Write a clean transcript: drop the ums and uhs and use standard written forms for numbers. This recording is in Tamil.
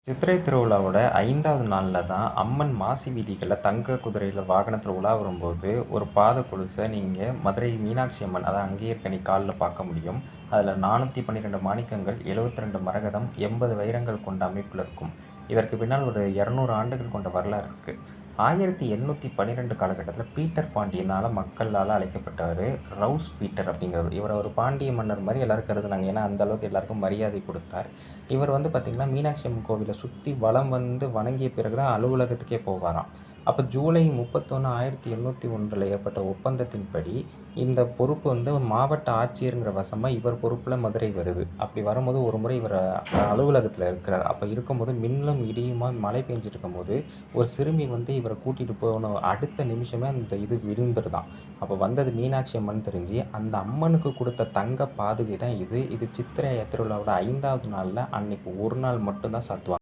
சித்திரை திருவிழாவோட 5வது நாள்ல தான் அம்மன் மாசி வீதிகள்ல தங்க குதிரையில வாகனத்துல உலா வரும்போது, ஒரு பாத கொலுச நீங்க மதுரை மீனாட்சி அம்மன் அதான் அங்கேயே இருக்க கால்ல பார்க்க முடியும். அதுல 412 மாணிக்கங்கள், 72 மரகதம், 80 வைரங்கள் கொண்ட அமைப்புல இருக்கும். இதற்கு பின்னால் ஒரு 200 ஆண்டுகள் கொண்ட வரலாறு இருக்கு. 1812 காலகட்டத்தில பீட்டர் பாண்டியனால மக்களால அழைக்கப்பட்டவரு ரவுஸ் பீட்டர் அப்படிங்கிறவர். இவர ஒரு பாண்டிய மன்னர் மாரி எல்லாரும் கருதுனாங்க. ஏன்னா, அந்த அளவுக்கு எல்லாருக்கும் மரியாதை குடுத்தார். இவர் வந்து பார்த்தீங்கன்னா, மீனாட்சி அம்மன் கோவில சுத்தி வலம் வந்து வணங்கிய பிறகு தான் அலுவலகத்துக்கே போவாராம். அப்ப ஜூலை 31, 1801ல ஏற்பட்ட ஒப்பந்தத்தின்படி, இந்த பொறுப்பு வந்து மாவட்ட ஆட்சியர்ங்கிற வசமா இவர் பொறுப்புல மதுரை வருது. அப்படி வரும்போது ஒரு முறை இவர அலுவலகத்தில இருக்கிறார். அப்ப இருக்கும்போது மின்னலும், இடியுமா மழை பெஞ்சுட்டு இருக்கும்போது, ஒரு சிறுமி வந்து இவர கூட்டிட்டு போன அடுத்த நிமிஷமே அந்த இது விழுந்துருதாம். அப்ப வந்தது மீனாட்சி அம்மன் தெரிஞ்சு, அந்த அம்மனுக்கு குடுத்த தங்க பாதுகை தான் இது. இது சித்திரை திருவிழாவோட 5வது நாள்ல அன்னைக்கு ஒரு நாள் மட்டும் தான் சாத்துவாங்க.